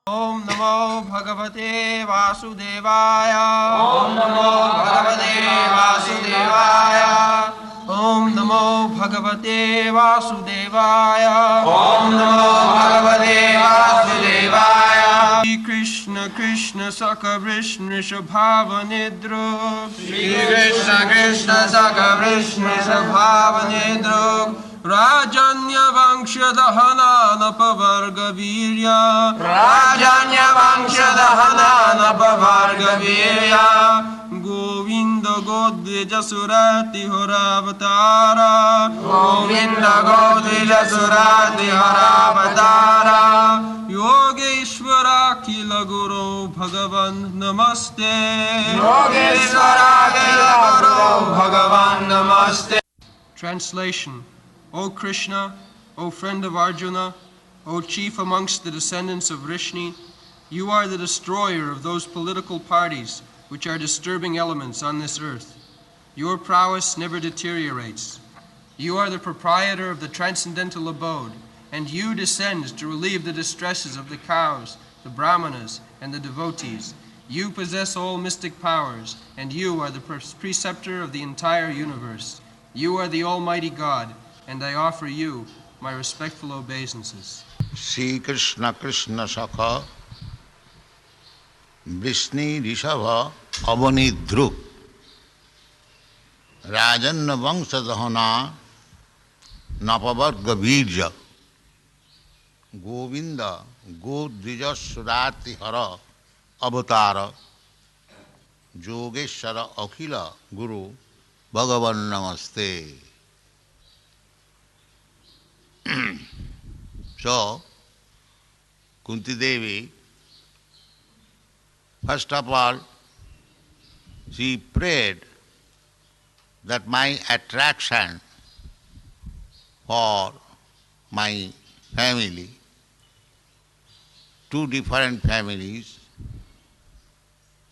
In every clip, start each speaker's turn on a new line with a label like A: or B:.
A: ओम नमो भगवते वासुदेवाय। ओम नमो भगवते वासुदेवाय। ओम नमो भगवते वासुदेवाय। ओम नमो भगवते वासुदेवाय। श्री कृष्ण कृष्ण सख विष्णु स्वभाव निद्रो। श्री कृष्ण कृष्ण सख विष्णु स्वभाव निद्रो। राजन्य वंश दहनानपवर्ग वीर्य। राजन्य वंश दहनानपवर्ग वीर्य। गोविंद गोद्विज सुरति हरावतार। गोविंद गोद्विज सुरति हरावतार। योगेश्वर अखिल गुरो भगवन् नमस्ते। योगेश्वर अखिल गुरो भगवन् नमस्ते. Translation. O Krishna, O friend of Arjuna, O chief amongst the descendants of Vrishni, you are the destroyer of those political parties which are disturbing elements on this earth. Your prowess never deteriorates. You are the proprietor of the transcendental abode, and you descend to relieve the distresses of the cows, the brahmanas, and the devotees. You possess all mystic powers, and you are the preceptor of the entire universe. You are the Almighty God, and I offer you my respectful obeisances.
B: Sri Krishna Krishna Sakha Vrishni Rishabha Avanidhruk Rajanna Vangsadhana Napavarga Virja Govinda Godvija Surati Hara Avatara Yogeshwara Akhila Guru Bhagavan Namaste. So, Kunti Devi, first of all, she prayed that my attraction for my family, two different families,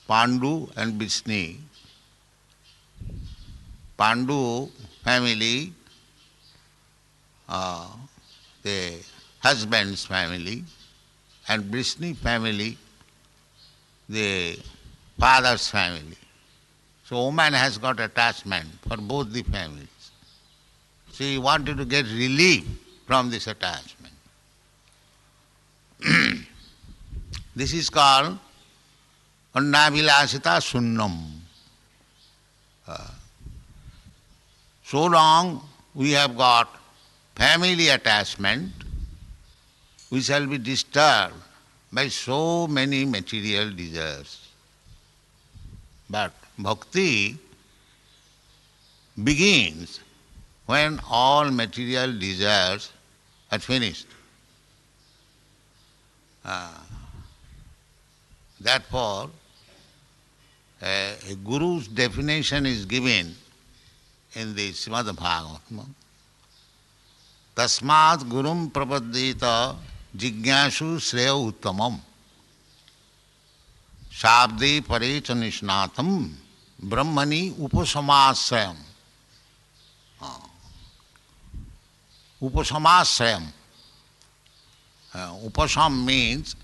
B: Pandu and Bisni. Pandu family, the husband's family, and Vrishni family, the father's family. So woman has got attachment for both the families. She wanted to get relief from this attachment. This is called Annavilasita Sunnam. So long we have got family attachment, we shall be disturbed by so many material desires. But bhakti begins when all material desires are finished. Therefore, a guru's definition is given in the Srimad Bhagavatam. Tasmat gurum prapaddita jignashu shreya uttamam shabde parecha nishnatam brahmani upasamasrayam. Upasamasrayam. Upasam means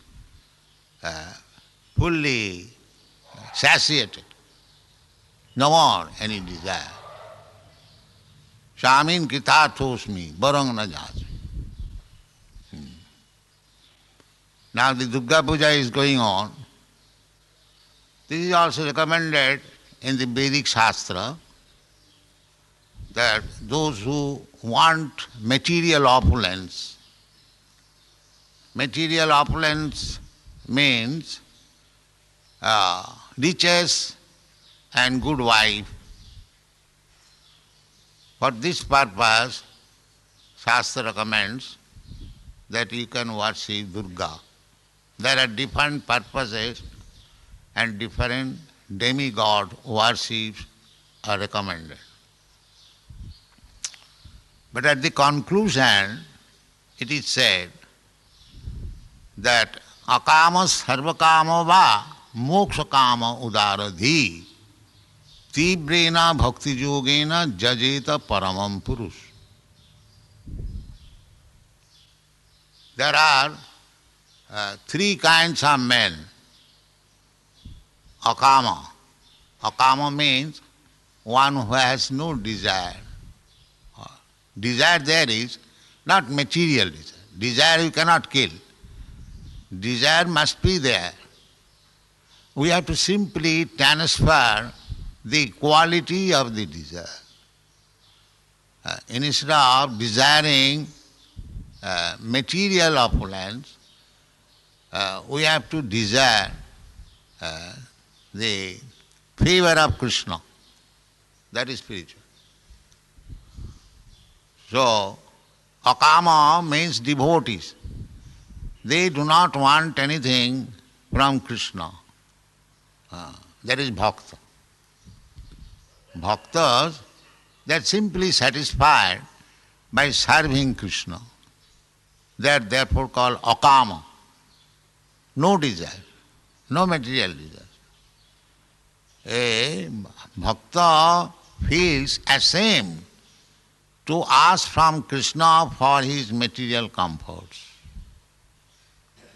B: fully satiated, no more any desire. Shamin kitatosmi, barang na jasmi. Now the Durga Puja is going on. This is also recommended in the Vedic Shastra that those who want material opulence means riches and good wife. For this purpose, Shastra recommends that you can worship Durga. There are different purposes and different demigod worships are recommended. But at the conclusion, it is said that akama sarvakama va moksha kama udaradhi tibrena bhakti yogena jajeta paramam purush. There are three kinds of men. Akama. Akama means one who has no desire. Desire there is not material desire. Desire you cannot kill. Desire must be there. We have to simply transfer the quality of the desire. Instead of desiring material opulence, we have to desire the favor of Krishna. That is spiritual. So, akama means devotees. They do not want anything from Krishna. That is bhakta. Bhaktas, they are simply satisfied by serving Krishna. They are therefore called akama. No desire, no material desire. A bhakta feels ashamed to ask from Krishna for his material comforts.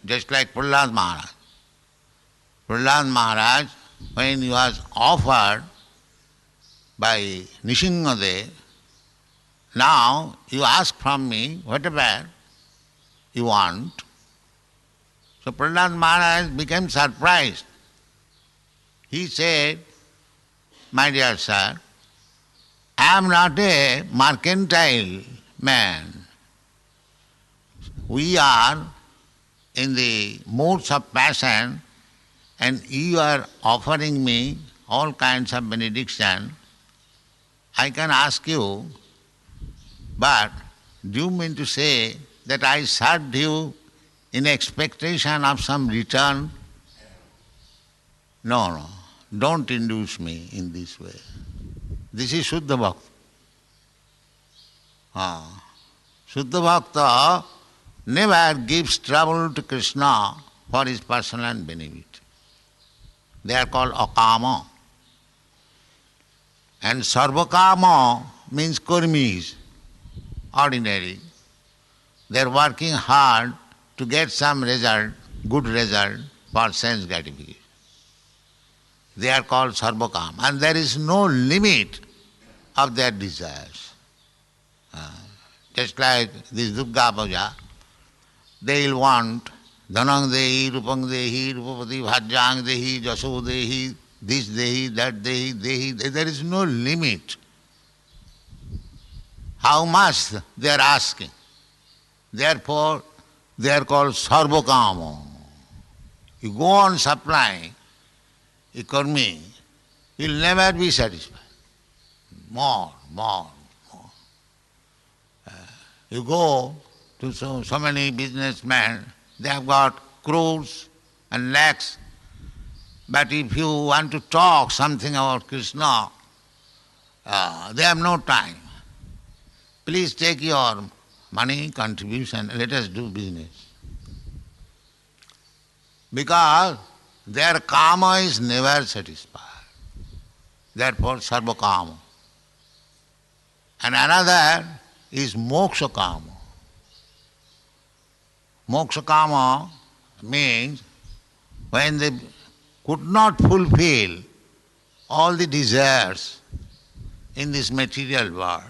B: Just like Prahlad Maharaj. Prahlad Maharaj, when he was offered by Nishingadev, now you ask from me whatever you want. So Prahlad Maharaj became surprised. He said, my dear sir, I am not a mercantile man. We are in the moods of passion, and you are offering me all kinds of benediction. I can ask you, but do you mean to say that I served you in expectation of some return? No, don't induce me in this way. This is Shuddha Bhakta. Shuddha Bhakta never gives trouble to Krishna for his personal benefit. They are called akama. And sarvakama means karmis, ordinary. They are working hard to get some result, good result for sense gratification. They are called sarvakama. And there is no limit of their desires. Just like this Durga Puja, they will want dhanang dehi, rupang dehi, rupapati bhajjang dehi, jaso dehi, this dehi, that dehi. There is no limit. How much they are asking. Therefore, they are called sarvakama. You go on supplying a karmi, you will never be satisfied. More. You go to so many businessmen, they have got crores and lakhs, but if you want to talk something about Krishna, they have no time. Please take your money, contribution, let us do business. Because their kama is never satisfied. Therefore, sarva kama. And another is moksha kama. Moksha kama means when they could not fulfill all the desires in this material world,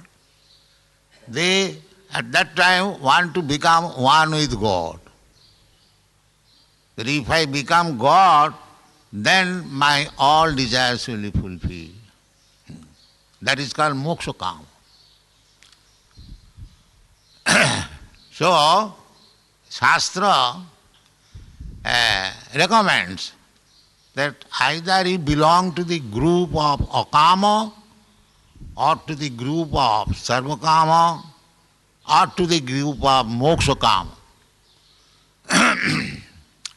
B: they at that time want to become one with God. That if I become God, then my all desires will be fulfilled. That is called moksha kama. So, Shastra recommends that either you belong to the group of akama, or to the group of sarvakama, or to the group of moksha kama.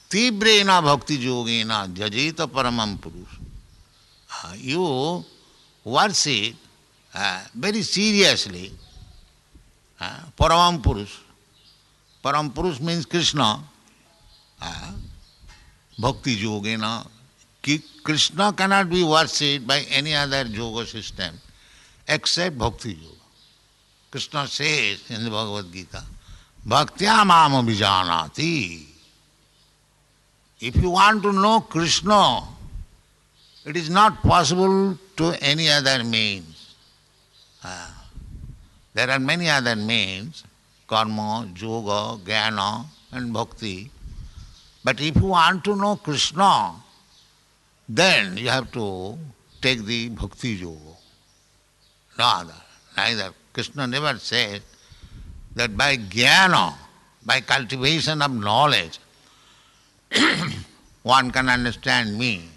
B: Tibrena bhakti yogena jajeta paramam purush. You worship very seriously paramam purush. Param purush means Krishna. Bhakti yogena. Krishna cannot be worshipped by any other yoga system except bhakti yoga. Krishna says in the Bhagavad Gita, Bhaktya mama vijanati. If you want to know Krishna, it is not possible to any other means. There are many other means, karma, yoga, jnana and bhakti. But if you want to know Krishna, then you have to take the bhakti yoga. No other, neither. Krishna never said that by jnana, by cultivation of knowledge, one can understand me.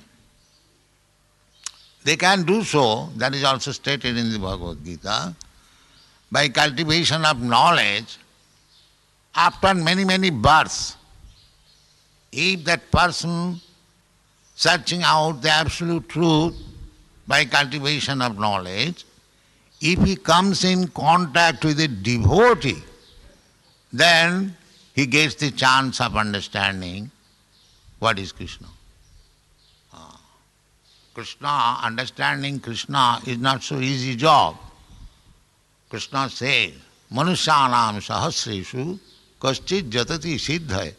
B: They can do so, that is also stated in the Bhagavad Gita. By cultivation of knowledge, after many, many births, if that person searching out the absolute truth by cultivation of knowledge, if he comes in contact with a devotee, then he gets the chance of understanding what is Krishna. Krishna, understanding Krishna is not so easy job. Krishna says, Manusyanam sahasreshu kaschid jatati siddhai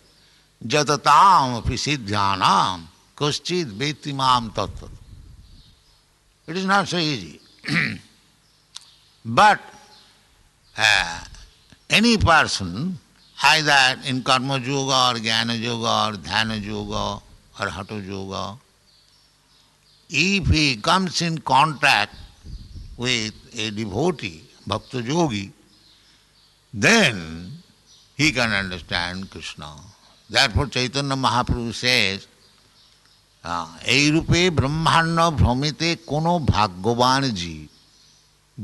B: jatatam api siddhyanam kaschid vetimam tattva. It is not so easy. But any person, either in karma yoga or jnana yoga or dhyana yoga or hatha yoga, if he comes in contact with a devotee, bhakta yogi, then he can understand Krishna. Therefore Chaitanya Mahaprabhu says, ei rupe brahmana bhramite kono bhagyavan jeev,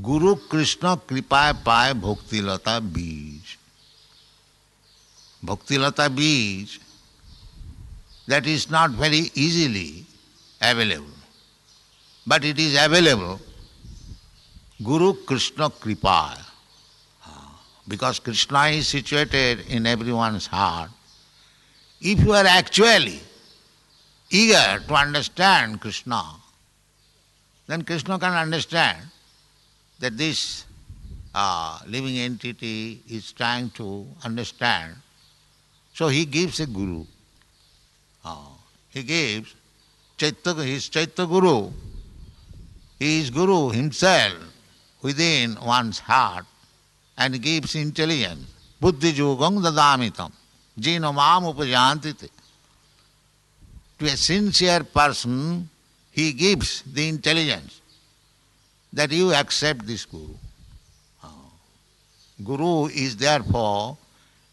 B: Guru Krishna kripaye paye bhaktilata bij. Bhaktilata bij, that is not very easily available. But it is available, Guru Krishna Kripa. Because Krishna is situated in everyone's heart. If you are actually eager to understand Krishna, then Krishna can understand that this living entity is trying to understand. So he gives a guru. He gives his Chaitya Guru. He is Guru himself within one's heart and gives intelligence. Buddhi yogam dadamitam jino mam upajantite. To a sincere person, he gives the intelligence that you accept this Guru. Guru is therefore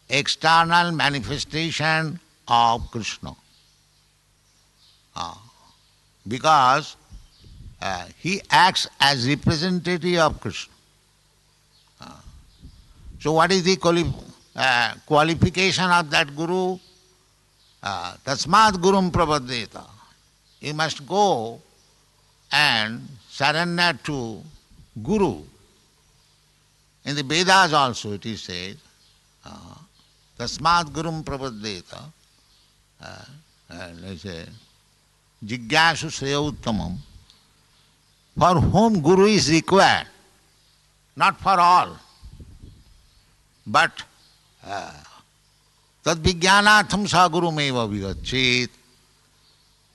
B: external manifestation of Krishna. Because he acts as representative of Krishna. So what is the qualification of that Guru? Tasmat Gurum Prapaddeta. You must go and surrender to Guru. In the Vedas also it is said, Tasmat Gurum Prapaddeta. They say, Jigyasu Sreya Uttamam. For whom Guru is required, not for all. But tad vijnanatham sa guru meva vigacchit.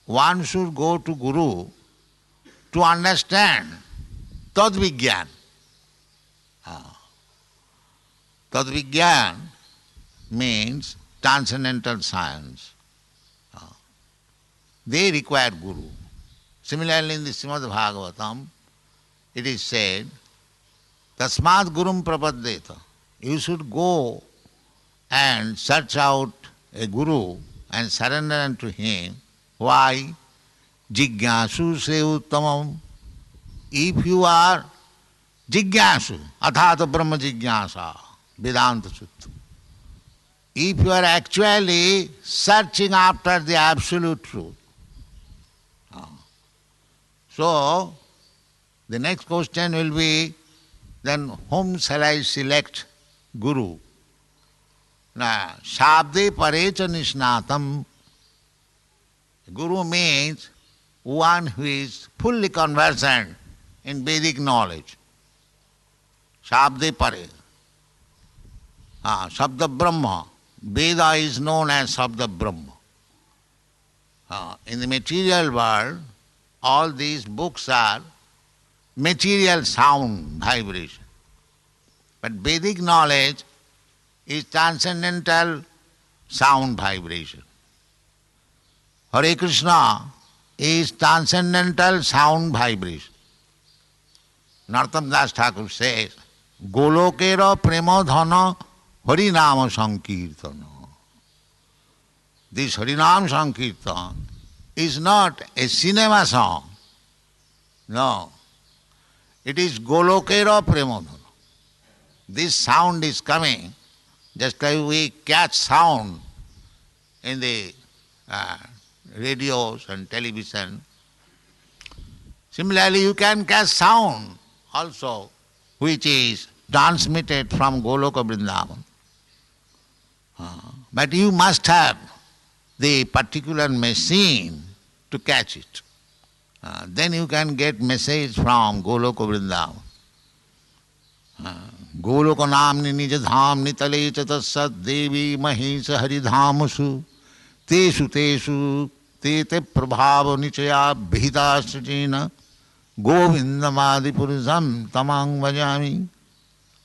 B: One should go to Guru to understand tad vijnan. Tad vijnan means transcendental science. They require Guru. Similarly, in the Srimad Bhagavatam, it is said, Tasmat Gurum Prapaddeta. You should go and search out a Guru and surrender unto him. Why? Jigyasu se uttamam. If you are Jigyasu, athata brahma jigyasa, Vedanta Sutta. If you are actually searching after the absolute truth. So, the next question will be, then whom shall I select Guru? Now, Shabde Parecha Nishnatam. Guru means one who is fully conversant in Vedic knowledge. Shabde Pare. Sabda Brahma. Veda is known as Sabda Brahma. In the material world, all these books are material sound vibration. But Vedic knowledge is transcendental sound vibration. Hare Krishna is transcendental sound vibration. Narottam Das Thakur says, Golokera prema dhana harinama sankirtana. This Harinam Sankirtan is not a cinema song. No. It is Golokera Premadhana. This sound is coming just like we catch sound in the radios and television. Similarly, you can catch sound also which is transmitted from Goloka Vrindavan. But you must have the particular machine to catch it. Then you can get message from Goloka Vrindavan. Goloka namni nija dham nitale chatasat devi mahisa haridhamusu tesu tesu tete prabhava nichaya bhitasajena govindamadi purusham tamang vajami.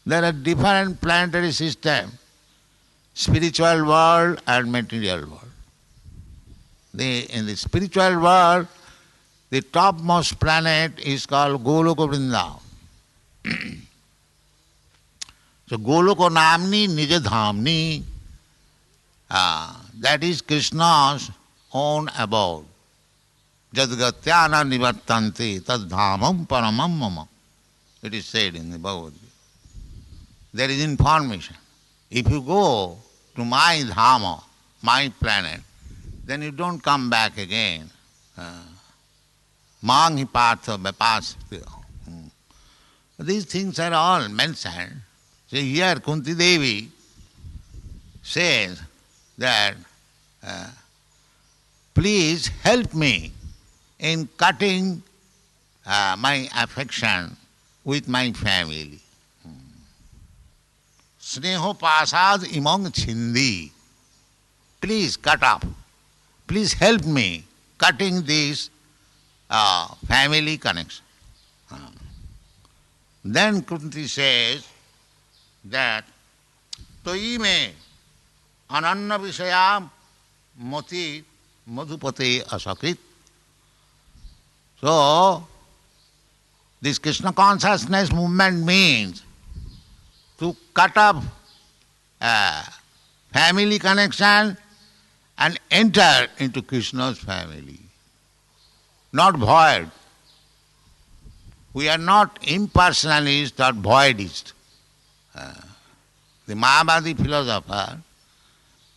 B: There are different planetary systems, spiritual world and material world. In the spiritual world, the topmost planet is called Goloka Vrindavan. So Goloka Namni Nija Dhamni, that is Krishna's own abode. Jadgatyana nivartanti tad dhamam paramam mama. It is said in the Bhagavad Gita. There is information. If you go to my dhama, my planet, then you don't come back again. Mangi partha vipasya. These things are all mentioned. So here Kunti Devi says that please help me in cutting my affection with my family. Sneho pasad imang chindi. Please cut off. Please help me cutting this family connection. Then Kunti says that Toi me ananna vishaya moti madhupate asakrit. So, this Krishna consciousness movement means to cut off family connection and enter into Krishna's family. Not void. We are not impersonalists or voidists. The Mayavadi philosopher,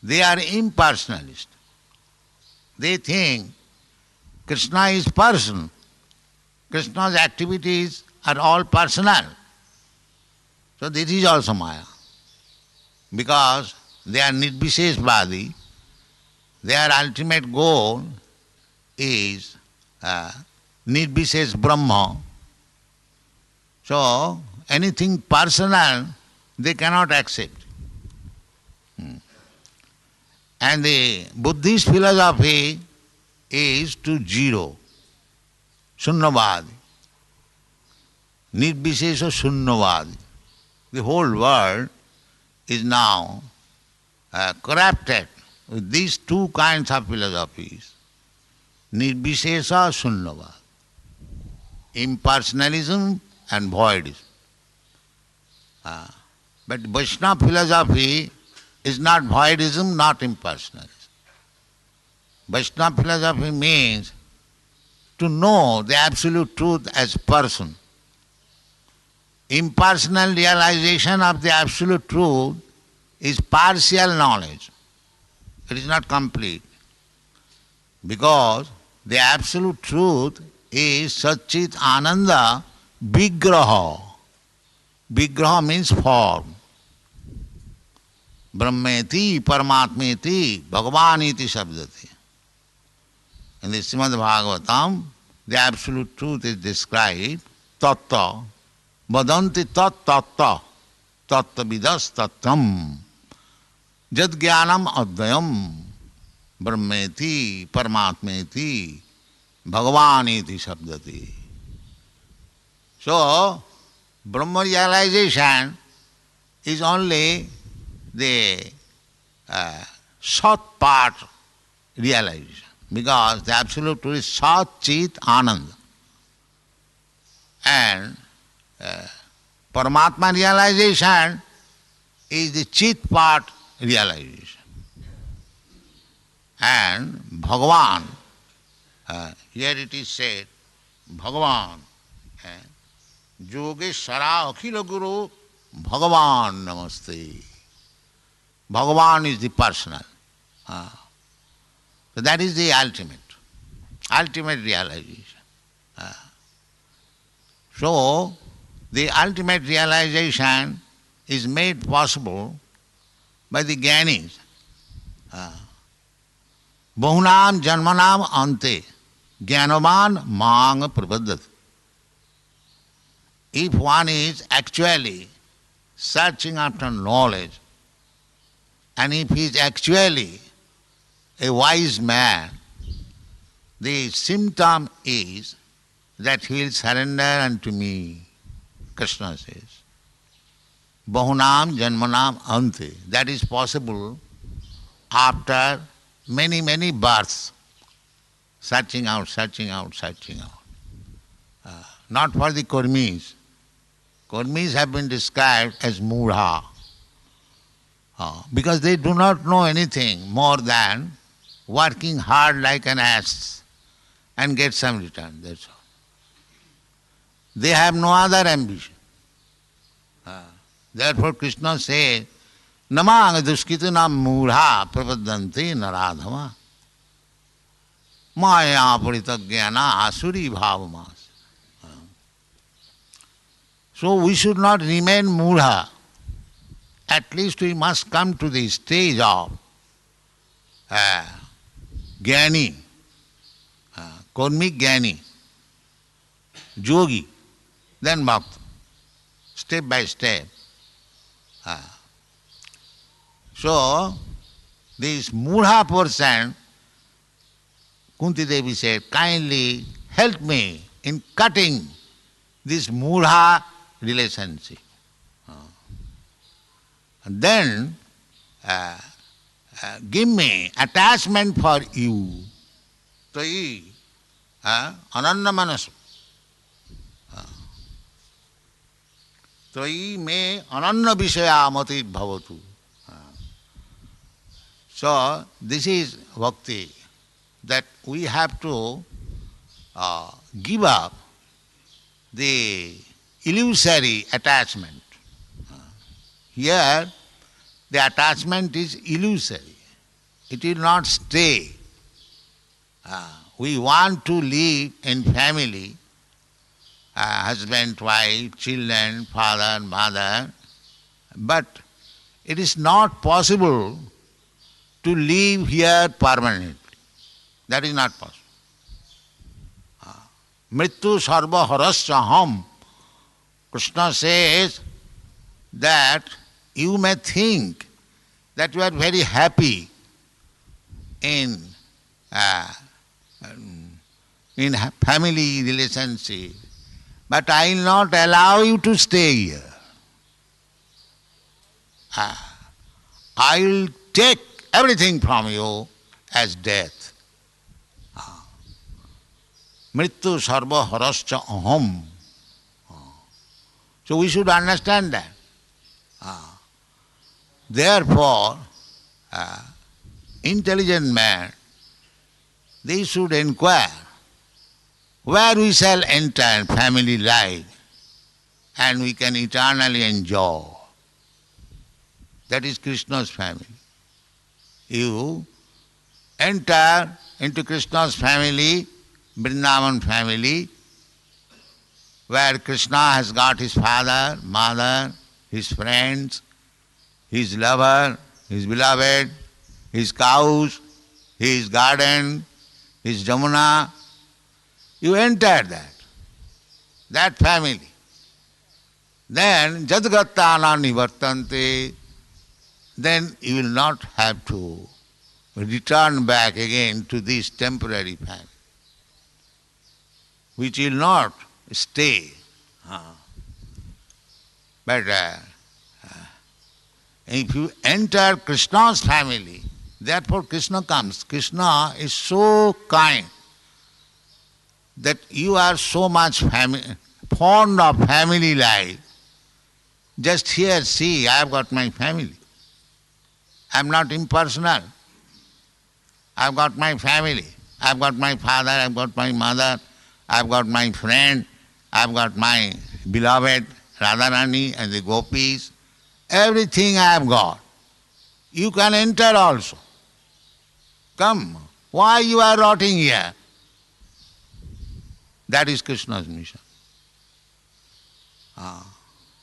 B: they are impersonalists. They think Krishna is person. Krishna's activities are all personal. So this is also Maya. Because they are Nirbisheshvadi, their ultimate goal is Nirbishesh Brahma. So anything personal they cannot accept. And the Buddhist philosophy is to zero, Shunyavadi. Nirbishesha Shunyavadi. The whole world is now corrupted with these two kinds of philosophies. Nirbishesha Shunyavadi. Impersonalism and voidism. But Vaishnava philosophy is not voidism, not impersonalism. Vaishnava philosophy means to know the absolute truth as person. Impersonal realization of the absolute truth is partial knowledge. It is not complete. Because the absolute truth is Satchit Ananda Vigraha. Vigraha means form. Brahmeti, Paramatmeti, Bhagavaniti Sabdati. In the Srimad Bhagavatam, the absolute truth is described, Tatta, Vadanti Tat Tatta, Tatta Vidas Tattam, Jad Jnanam Advayam, Brahmeti, Paramatmeti, Bhagavaniti Sabdati. So, Brahma realization is only the short part realization, because the Absolute Truth is Sat Chit Ananda. And Paramatma realization is the Chit part realization. And Bhagavan, here it is said, Bhagavan, Yogeshwara Akhila Guru, Bhagavan Namaste. Bhagavan is the personal. So that is the ultimate realization. So, the ultimate realization is made possible by the Jnanis. Bahunam janmanam ante jnanavan mang prapadat. If one is actually searching after knowledge, and if he is actually a wise man, the symptom is that he will surrender unto me, Krishna says. Bahunam janmanam ante. That is possible after many, many births, searching out. Not for the Kurmis. Kurmis have been described as mudha, because they do not know anything more than working hard like an ass and get some return, that's all. They have no other ambition. Therefore Krishna says, Namang duskitanam mudha prapadanti naradhama maya paritagyana asuri bhavamas. So we should not remain mudha. At least we must come to the stage of Jnani, Karmic Jnani, Yogi, then Bhakta, step by step. So, this Mudha person, Kunti Devi said, kindly help me in cutting this Mudha relationship. And then give me attachment for you. Tai ananya manas. Tai me ananya vishaya mati bhavatu. So this is bhakti, that we have to give up the illusory attachment. Here the attachment is illusory. It will not stay. We want to live in family, husband, wife, children, father, mother, but it is not possible to live here permanently. That is not possible. Mrityu sarva harasya ham. Krishna says that you may think that you are very happy in family relationship, but I will not allow you to stay here. I will take everything from you as death. Mrityu sarva harascha aham. So we should understand that. Therefore, intelligent man, they should inquire where we shall enter family life and we can eternally enjoy. That is Krishna's family. You enter into Krishna's family, Vrindavan family, where Krishna has got his father, mother, his friends, his lover, his beloved, his cows, his garden, his Jamuna. You enter that family. Then Jadgattana nivartante, then you will not have to return back again to this temporary family, which will not stay. But if you enter Krishna's family, therefore Krishna comes. Krishna is so kind that you are so much fond of family life. Just here, see, I have got my family. I am not impersonal. I have got my family. I have got my father, I have got my mother, I have got my friend, I have got my beloved Radharani and the gopis. Everything I have got. You can enter also. Come. Why you are rotting here? That is Krishna's mission.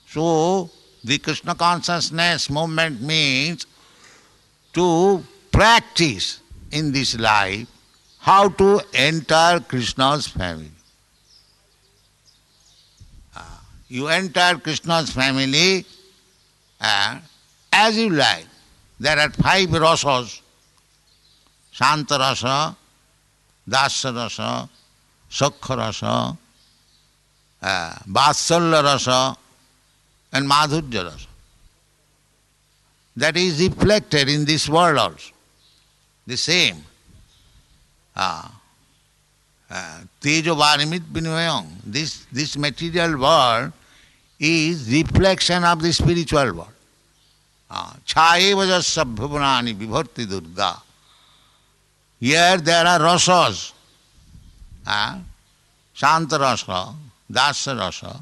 B: So, the Krishna consciousness movement means to practice in this life how to enter Krishna's family. You enter Krishna's family as you like. There are 5 rasas: Shanta rasa, Dasya rasa, Sakha rasa, Vatsalya rasa, and Madhurya rasa. That is reflected in this world also. The same. Tejo Varimit Vinayam. This material world is reflection of the spiritual world. Chhaye vajasya bhuvanani vibharti durga. Here there are rasas. Shanta rasa, Dasya rasa.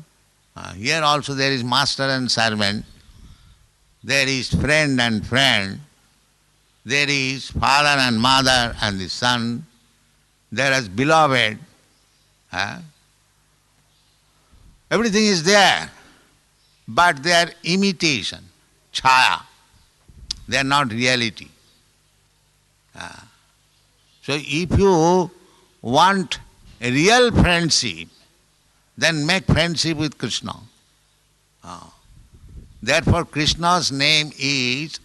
B: Here also there is master and servant. There is friend and friend. There is father and mother and the son. There is beloved. Everything is there. But they are imitation, chaya. They are not reality. So if you want a real friendship, then make friendship with Krishna. Therefore Krishna's name is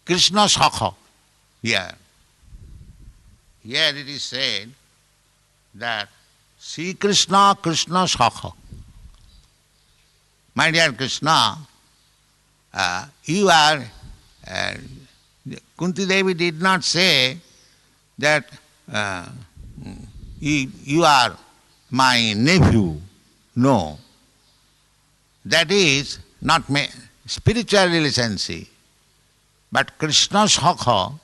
B: Krishna Sakha. Here it is said that Sri Krishna, Krishna Sakha. My dear Krishna, you are, Kunti Devi did not say that you are my nephew. No. That is not spiritual relationship. But Krishna Sakha,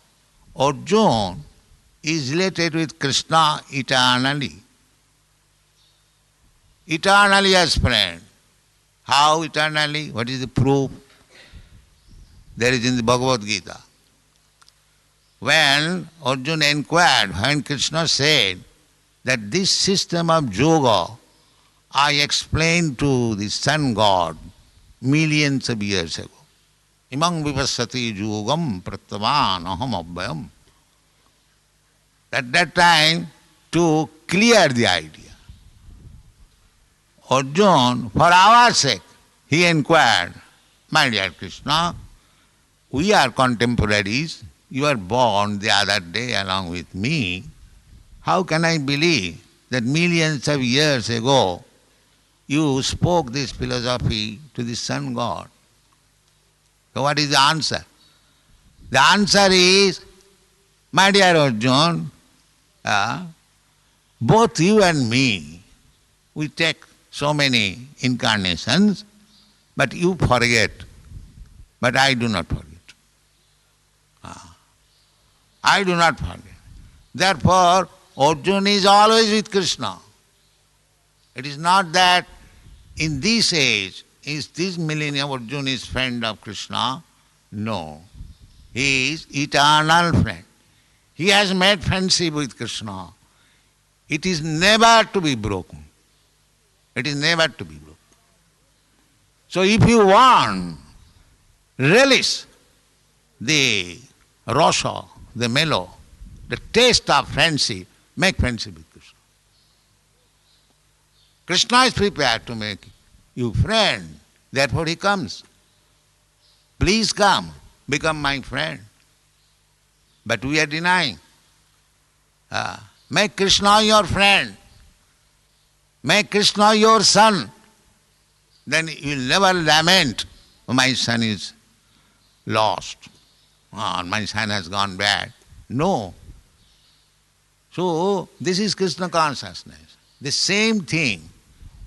B: Arjuna, is related with Krishna eternally. Eternally as friend. How eternally? What is the proof? There is in the Bhagavad Gita. When Arjuna inquired, when Krishna said that this system of yoga I explained to the sun god millions of years ago. Imang vipassati yogam pratavan aham abhyam. At that time, to clear the idea, Arjuna, for our sake, he inquired, my dear Krishna, we are contemporaries, you were born the other day along with me. How can I believe that millions of years ago you spoke this philosophy to the sun god? So what is the answer? The answer is, my dear Arjuna, both you and me, we take so many incarnations, but you forget, but I do not forget. I do not forget. Therefore, Arjuna is always with Krishna. It is not that in this age, is this millennium Arjuna is friend of Krishna? No. He is eternal friend. He has made friendship with Krishna. It is never to be broken. It is never to be broken. So if you want, relish the rasa, the mellow, the taste of friendship, make friendship with Krishna. Krishna is prepared to make you friend, therefore he comes. Please come, become my friend. But we are denying. Make Krishna your friend. Make Krishna your son. Then you will never lament, my son is lost, or my son has gone bad. No. So, this is Krishna consciousness. The same thing.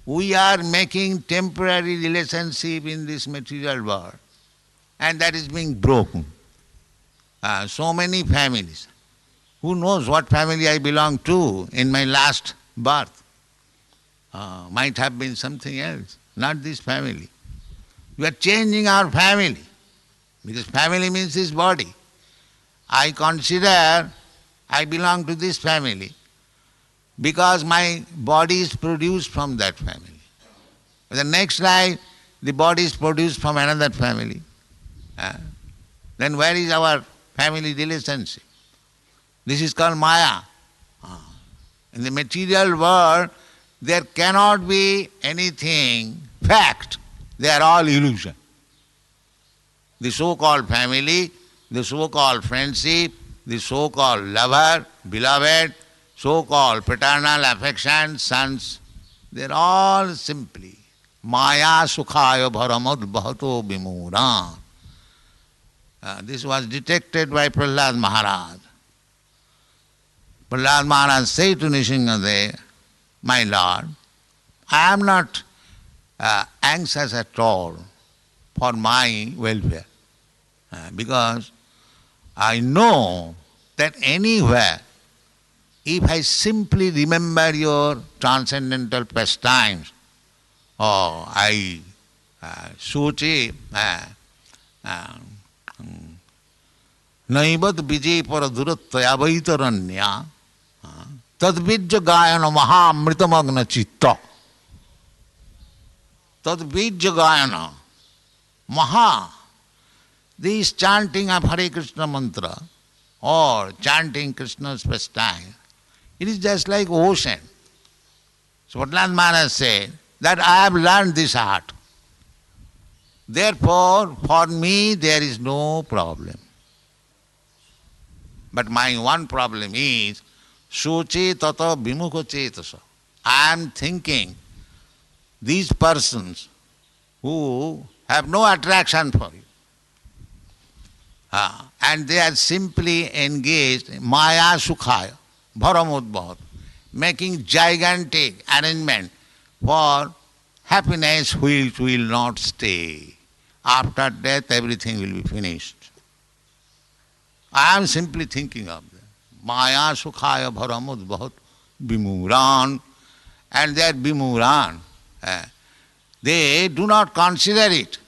B: We are making temporary relationship in this material world, and that is being broken. So many families. Who knows what family I belong to in my last birth? Might have been something else, not this family. We are changing our family, because family means this body. I consider I belong to this family because my body is produced from that family. The next life, the body is produced from another family. Then where is our family relationship? This is called Maya. In the material world, there cannot be anything fact. They are all illusion. The so-called family, the so-called friendship, the so-called lover, beloved, so-called paternal affection, sons, they are all simply Maya sukhaya bharamad bhato vimuran. This was detected by Prahlad Maharaj. Prahlad Maharaj said to Nrsimhadev, my Lord, I am not anxious at all for my welfare, because I know that anywhere, if I simply remember your transcendental pastimes, or I Suchi Naivat Vijay Paradurattaya Vaitaranya Tadvijya Gayana Mahamritamagna Chitta. Tadvijya Gayana Maha. This chanting of Hare Krishna mantra or chanting Krishna's pastime, it is just like ocean. So Prahlad Maharaj said that I have learned this art. Therefore, for me there is no problem. But my one problem is Suche tata vimukha chetasa. I am thinking these persons who have no attraction for you, and they are simply engaged in Maya Sukhaya, Bharamudbhavat, making gigantic arrangement for happiness which will not stay. After death everything will be finished. I am simply thinking of them. Maya Sukhaya Bharamudbhavat Vimuran, and that Vimuran, they do not consider it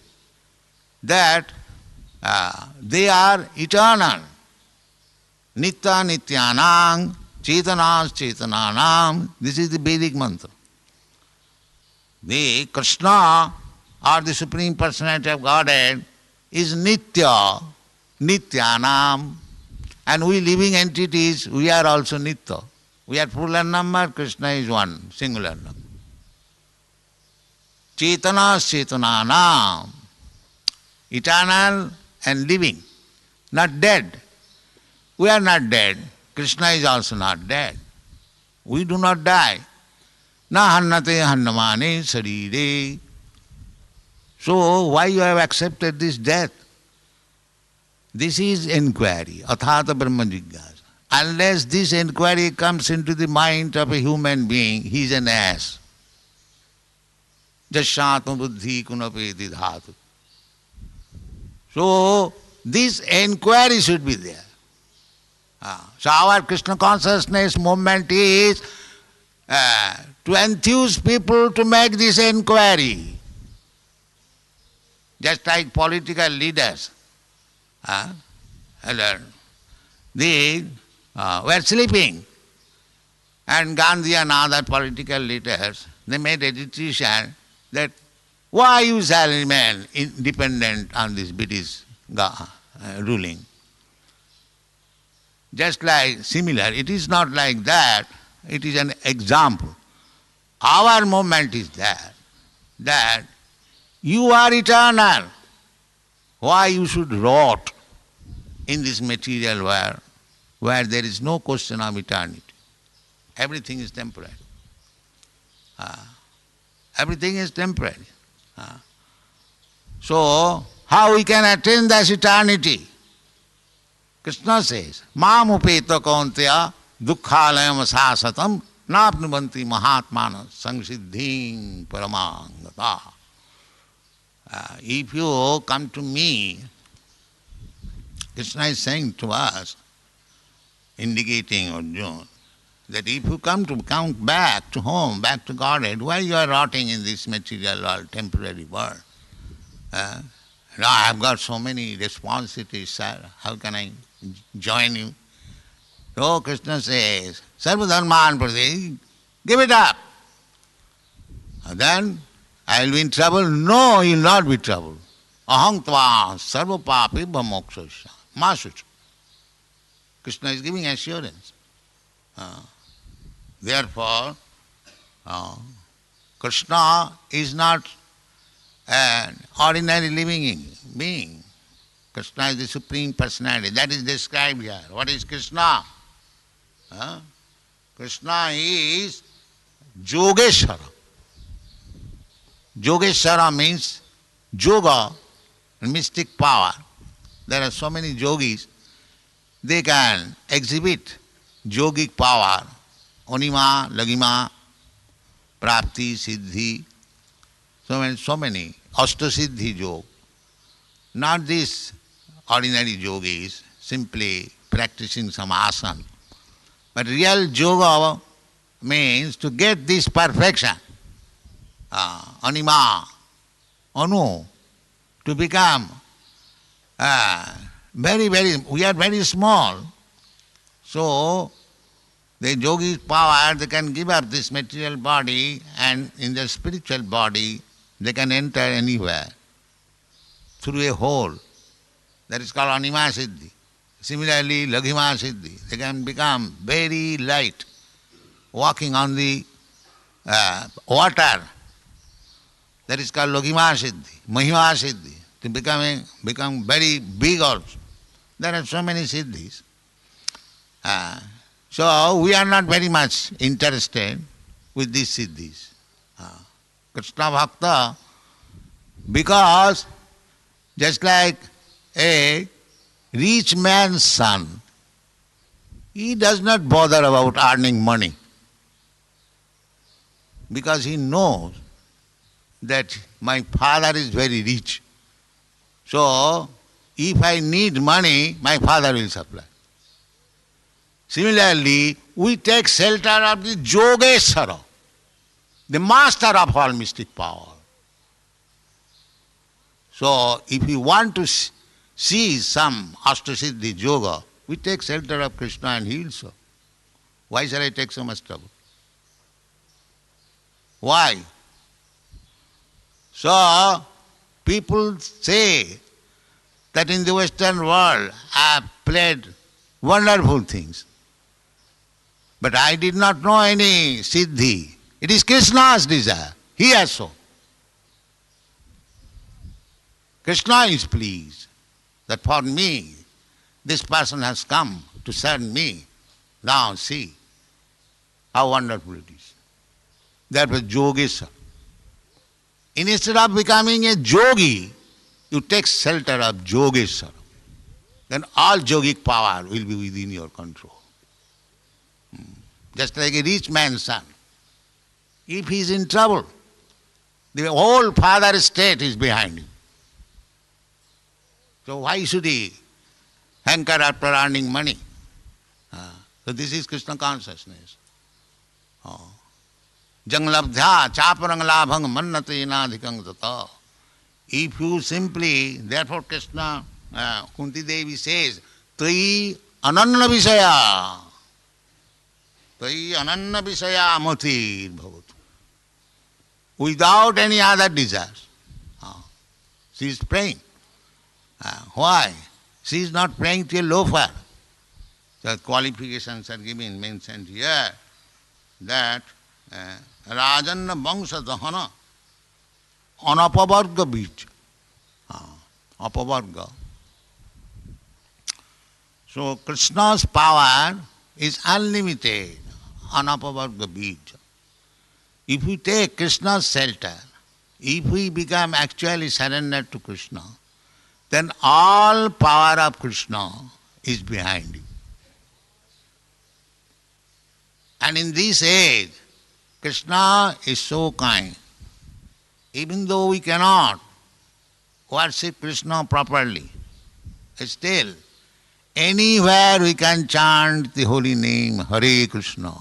B: that they are eternal. Nitya Nityanang Chetanas Chetananam. This is the Vedic mantra. The Krishna, or the Supreme Personality of Godhead, is Nitya, Nityanam. And we living entities, we are also Nitya. We are plural number, Krishna is one, singular number. Chetanas Chetananam. Eternal and living, not dead. We are not dead. Krishna is also not dead. We do not die. Na hannate hannamane sarire. So why you have accepted this death? This is inquiry, athata brahma jigyasa. Unless this inquiry comes into the mind of a human being, he is an ass. Jasyatma buddhi kunapeti dhatu. So, this inquiry should be there. So our Krishna consciousness movement is to enthuse people to make this inquiry. Just like political leaders. They were sleeping. And Gandhi and other political leaders, they made a decision that why you shall remain independent on this British ruling. Just like similar, it is not like that, it is an example. Our movement is that you are eternal. Why you should rot in this material world? where there is no question of eternity. Everything is temporary. Everything is temporary. So, how we can attain this eternity? Krishna says, Mam upeta kaunteya dukkhalayam sasatam napnubanti mahatmana samsiddhim paramangata. If you come to me, Krishna is saying to us, indicating Arjuna, that if you come back to home, back to Godhead, why you are rotting in this material world, temporary world? Now I have got so many responsibilities, sir. How can I join you? So Krishna says, Sarvadharman Prati, give it up. And then I will be in trouble. No, you will not be trouble. Aham tva sarvapapi bhamoksasya. Masucha. Krishna is giving assurance. Therefore, Krishna is not an ordinary living being. Krishna is the Supreme Personality. That is described here. What is Krishna? Krishna is Yogeshwara. Yogeshwara means yoga, mystic power. There are so many yogis, they can exhibit yogic power, Onima, Lagima, Prapti, Siddhi, so many, Ashtasiddhi yoga. Not these ordinary yogis simply practicing some asana, but real yoga means to get this perfection, Anima, Anu, to become we are very small. So, the yogi's power, they can give up this material body, and in the spiritual body, they can enter anywhere through a hole. That is called Anima Siddhi. Similarly, Laghima Siddhi. They can become very light, walking on the water. That is called Laghima Siddhi, Mahima Siddhi. To become very big also. There are so many siddhis. So we are not very much interested with these siddhis. Krishna Bhakta, because just like a rich man's son, he does not bother about earning money because he knows that my father is very rich. So, if I need money, my father will supply. Similarly, we take shelter of the Yogeshwara, the master of all mystic power. So, if we want to see some Ashtasiddhi yoga, we take shelter of Krishna and he will show. Why shall I take so much trouble? Why? So, people say that in the Western world I have played wonderful things. But I did not know any siddhi. It is Krishna's desire. He has so. Krishna is pleased that for me, this person has come to serve me. Now see how wonderful it is. That was Yogeshwara. Instead of becoming a yogi, you take shelter of Yogeshwara. Then all yogic power will be within your control. Just like a rich man's son. If he is in trouble, the whole father state is behind him. So why should he hanker after earning money? So this is Krishna consciousness. Janglabdhya chaparang labhang mannate inadhikang tata. If you simply, therefore Krishna, Kunti Devi says, Tai ananna visaya. Tai ananna visaya matir bhavatu. Without any other desires. She is praying. Why? She is not praying to a loafer. The qualifications are given, mentioned here, that Rajanna Vangsha Dahana Anapavarga Beach. Apavarga. So Krishna's power is unlimited on up above the beach. If we take Krishna's shelter, if we become actually surrendered to Krishna, then all power of Krishna is behind you. And in this age, Krishna is so kind. Even though we cannot worship Krishna properly, still, anywhere we can chant the holy name, Hare Krishna.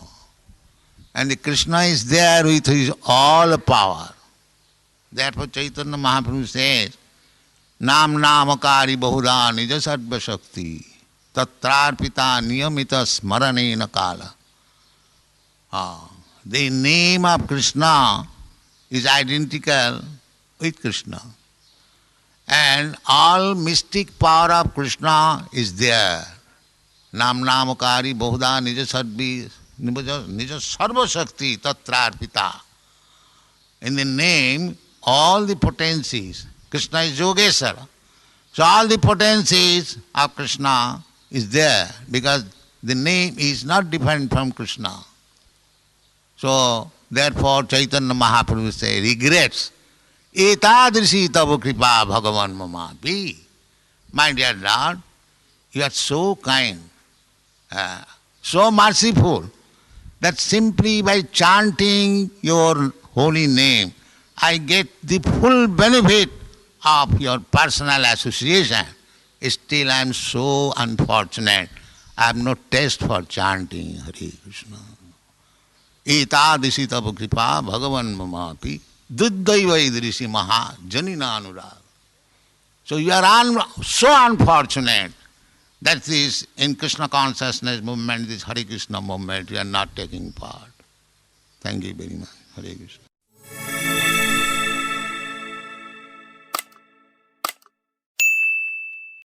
B: And the Krishna is there with his all power. Therefore Chaitanya Mahaprabhu says, Nam Namakari Bahura Nija Sarva Shakti Tatrarpita Niyamita Smaranena Kala. The name of Krishna is identical with Krishna. And all mystic power of Krishna is there. Nam Namakari Bahuda Nija Sarva Shakti Tatrarpita. In the name, all the potencies, Krishna is Yogeshwara. So all the potencies of Krishna is there because the name is not different from Krishna. So therefore Chaitanya Mahaprabhu says, regrets. Etadrishi tava kripa bhagavan mamapi. My dear Lord, you are so kind, so merciful, that simply by chanting your holy name, I get the full benefit of your personal association. Still I am so unfortunate. I have no taste for chanting Hare Krishna. Etadrishi tava kripa bhagavan mamapi. Duddhaiva idrishi maha janina anurag. So you are so unfortunate that is in Krishna consciousness movement, this Hare Krishna movement, you are not taking part. Thank you very much. Hare Krishna.